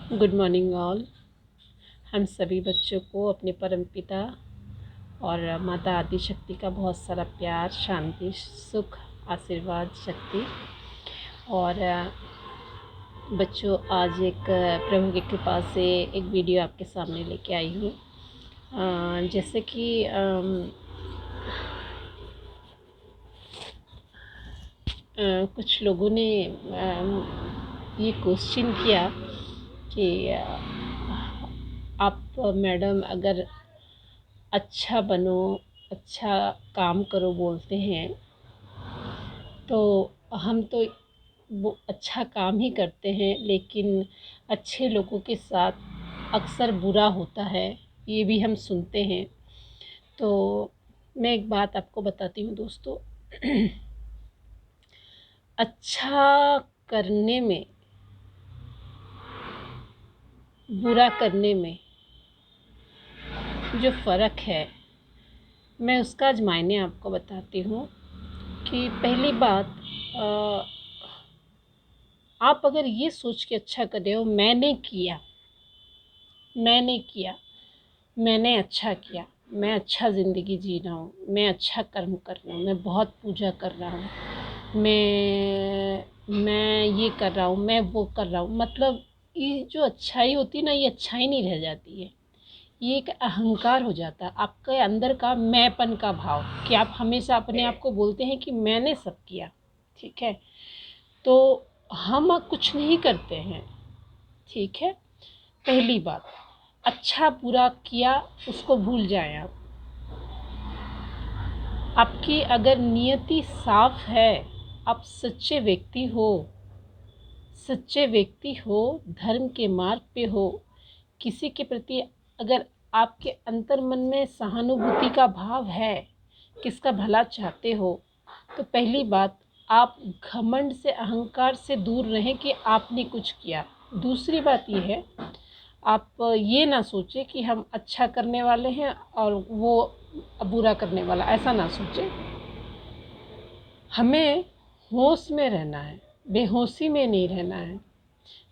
Good morning all. हम सभी बच्चों को अपने परमपिता और माता आदि शक्ति का बहुत सारा प्यार, शांति, सुख, आशीर्वाद, शक्ति। और बच्चों, आज एक प्रभु की कृपा से एक वीडियो आपके सामने लेके आई हूँ। जैसे कि कुछ लोगों ने ये क्वेश्चन किया कि आप मैडम अगर अच्छा बनो, अच्छा काम करो बोलते हैं, तो हम तो वो अच्छा काम ही करते हैं, लेकिन अच्छे लोगों के साथ अक्सर बुरा होता है, ये भी हम सुनते हैं। तो मैं एक बात आपको बताती हूँ दोस्तों। अच्छा करने में, बुरा करने में जो फ़र्क है, मैं उसका आज मायने आपको बताती हूँ। कि पहली बात, आप अगर ये सोच के अच्छा कर रहे हो, मैंने किया, मैंने अच्छा किया, मैं अच्छा ज़िंदगी जी रहा हूँ, मैं अच्छा कर्म कर रहा हूँ, मैं बहुत पूजा कर रहा हूँ, मैं ये कर रहा हूँ, मैं वो कर रहा हूँ, मतलब ये जो अच्छाई होती है ना, ये अच्छाई नहीं रह जाती है, ये एक अहंकार हो जाता है, आपके अंदर का मैंपन का भाव, कि आप हमेशा अपने आप को बोलते हैं कि मैंने सब किया। ठीक है, तो हम कुछ नहीं करते हैं। ठीक है, पहली बात, अच्छा बुरा किया उसको भूल जाएं आप। आपकी अगर नियति साफ है, आप सच्चे व्यक्ति हो, धर्म के मार्ग पे हो, किसी के प्रति अगर आपके अंतर मन में सहानुभूति का भाव है, किसका भला चाहते हो, तो पहली बात, आप घमंड से, अहंकार से दूर रहें कि आपने कुछ किया। दूसरी बात ये है, आप ये ना सोचें कि हम अच्छा करने वाले हैं और वो बुरा करने वाला, ऐसा ना सोचें। हमें होश में रहना है, बेहोशी में नहीं रहना है।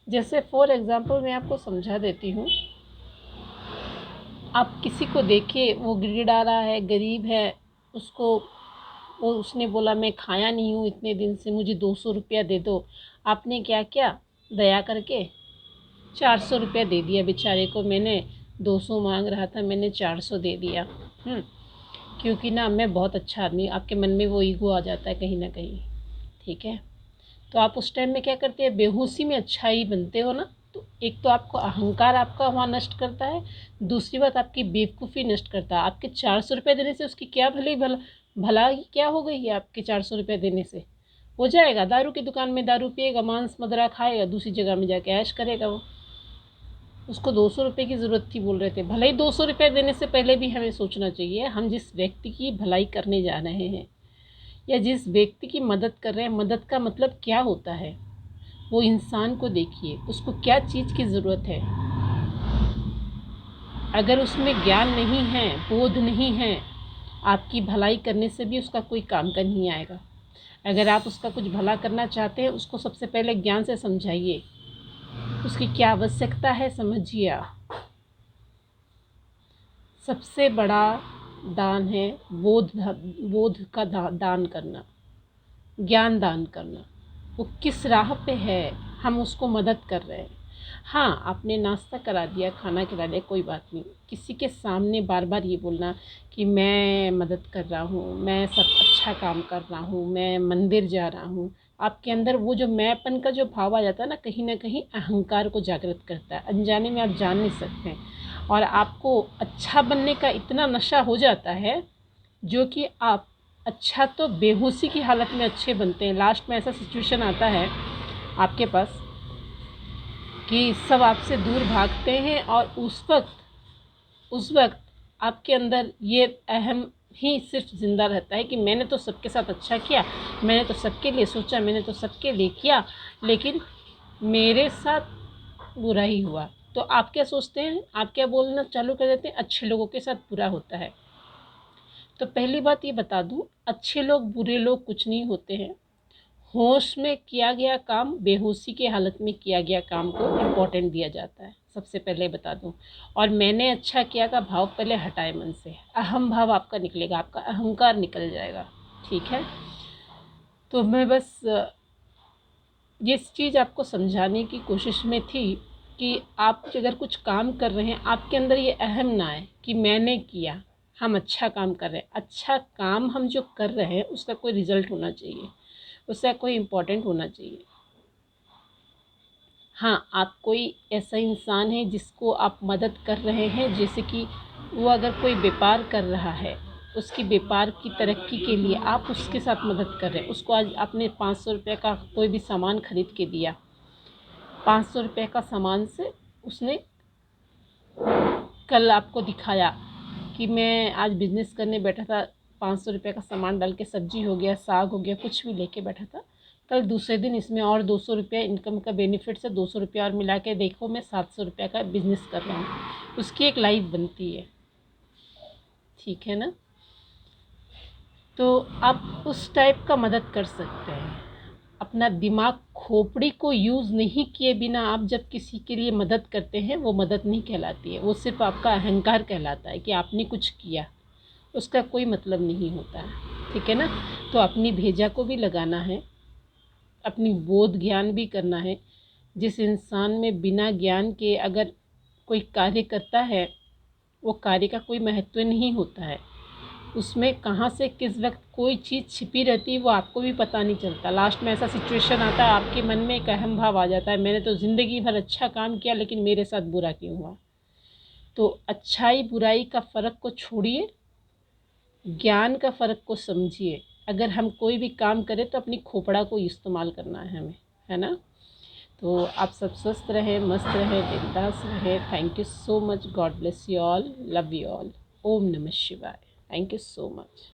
जैसे फॉर एग्ज़ाम्पल मैं आपको समझा देती हूँ। आप किसी को देखिए, वो गिड़गिड़ा रहा है, गरीब है, उसने बोला मैं खाया नहीं हूँ इतने दिन से, मुझे 200 रुपया दे दो। आपने क्या किया, दया करके 400 रुपया दे दिया बेचारे को। मैंने 200 मांग रहा था, मैंने 400 दे दिया। क्योंकि ना मैं बहुत अच्छा आदमी, आपके मन में वो ईगो आ जाता है कहीं ना कहीं। ठीक है, तो आप उस टाइम में क्या करते हैं, बेहोशी में अच्छा ही बनते हो ना। तो एक तो आपको अहंकार आपका वहाँ नष्ट करता है, दूसरी बात आपकी बेवकूफ़ी नष्ट करता है। आपके 400 रुपये देने से उसकी क्या भलाई क्या हो गई है? आपके 400 रुपये देने से हो जाएगा, दारू की दुकान में दारू पिएगा, मांस मदरा खाएगा, दूसरी जगह में जाके ऐश करेगा। वो उसको 200 रुपये की ज़रूरत थी बोल रहे थे। भले ही 200 रुपये देने से पहले भी हमें सोचना चाहिए, हम जिस व्यक्ति की भलाई करने जा रहे हैं या जिस व्यक्ति की मदद कर रहे हैं, मदद का मतलब क्या होता है। वो इंसान को देखिए, उसको क्या चीज़ की ज़रूरत है। अगर उसमें ज्ञान नहीं है, बोध नहीं है, आपकी भलाई करने से भी उसका कोई काम का नहीं आएगा। अगर आप उसका कुछ भला करना चाहते हैं, उसको सबसे पहले ज्ञान से समझाइए, उसकी क्या आवश्यकता है समझिए आप। सबसे बड़ा दान है बोध का दान करना, ज्ञान दान करना। वो किस राह पे है, हम उसको मदद कर रहे हैं। हाँ, आपने नाश्ता करा दिया, खाना खिला दिया, कोई बात नहीं। किसी के सामने बार बार ये बोलना कि मैं मदद कर रहा हूँ, मैं सब अच्छा काम कर रहा हूँ, मैं मंदिर जा रहा हूँ, आपके अंदर वो जो मैंपन का जो भाव आ जाता है ना कहीं अहंकार को जागृत करता है। अनजाने में आप जान नहीं सकते हैं, और आपको अच्छा बनने का इतना नशा हो जाता है, जो कि आप अच्छा तो बेहोशी की हालत में अच्छे बनते हैं। लास्ट में ऐसा सिचुएशन आता है आपके पास कि सब आपसे दूर भागते हैं, और उस वक्त आपके अंदर ये अहम ही सिर्फ ज़िंदा रहता है कि मैंने तो सबके साथ अच्छा किया, मैंने तो सबके लिए सोचा, मैंने तो सबके लिए किया, लेकिन मेरे साथ बुरा ही हुआ। तो आप क्या सोचते हैं, आप क्या बोलना चालू कर देते हैं, अच्छे लोगों के साथ बुरा होता है। तो पहली बात ये बता दूं, अच्छे लोग बुरे लोग कुछ नहीं होते हैं। होश में किया गया काम बेहोशी के हालत में किया गया काम को इम्पोर्टेंट दिया जाता है, सबसे पहले बता दूं। और मैंने अच्छा किया का भाव पहले हटाए मन से, अहम भाव आपका निकलेगा, आपका अहंकार निकल जाएगा। ठीक है, तो मैं बस ये चीज़ आपको समझाने की कोशिश में थी कि आप अगर कुछ काम कर रहे हैं, आपके अंदर ये अहम ना आए कि मैंने किया, हम अच्छा काम कर रहे हैं। अच्छा काम हम जो कर रहे हैं उसका कोई रिज़ल्ट होना चाहिए, उसका कोई इम्पोर्टेंट होना चाहिए। हाँ, आप कोई ऐसा इंसान है जिसको आप मदद कर रहे हैं, जैसे कि वो अगर कोई व्यापार कर रहा है, उसकी व्यापार की तरक्की के लिए आप उसके साथ मदद कर रहे हैं। उसको आज आपने 500 रुपये का कोई भी सामान खरीद के दिया, 500 रुपये का सामान से उसने कल आपको दिखाया कि मैं आज बिज़नेस करने बैठा था, 500 रुपये का सामान डाल के सब्जी हो गया, साग हो गया, कुछ भी लेके बैठा था। कल दूसरे दिन इसमें और 200 रुपये इनकम का बेनिफिट से 200 रुपये और मिला के देखो मैं 700 रुपये का बिज़नेस कर रहा हूँ, उसकी एक लाइफ बनती है। ठीक है ना, तो आप उस टाइप का मदद कर सकते हैं। अपना दिमाग खोपड़ी को यूज़ नहीं किए बिना आप जब किसी के लिए मदद करते हैं, वो मदद नहीं कहलाती है, वो सिर्फ आपका अहंकार कहलाता है कि आपने कुछ किया, उसका कोई मतलब नहीं होता है। ठीक है ना, तो अपनी भेजा को भी लगाना है, अपनी बोध ज्ञान भी करना है। जिस इंसान में बिना ज्ञान के अगर कोई कार्य करता है, वो कार्य का कोई महत्व नहीं होता है। उसमें कहाँ से किस वक्त कोई चीज़ छिपी रहती है वो आपको भी पता नहीं चलता। लास्ट में ऐसा सिचुएशन आता है, आपके मन में एक अहम भाव आ जाता है, मैंने तो ज़िंदगी भर अच्छा काम किया लेकिन मेरे साथ बुरा क्यों हुआ। तो अच्छाई बुराई का फ़र्क को छोड़िए, ज्ञान का फ़र्क को समझिए। अगर हम कोई भी काम करें तो अपनी खोपड़ा को इस्तेमाल करना है हमें, है ना। तो आप सब स्वस्थ रहें, मस्त रहें, बिंदास रहें। Thank you so much, God bless you all, love you all. ओम नमः शिवाय। Thank you so much.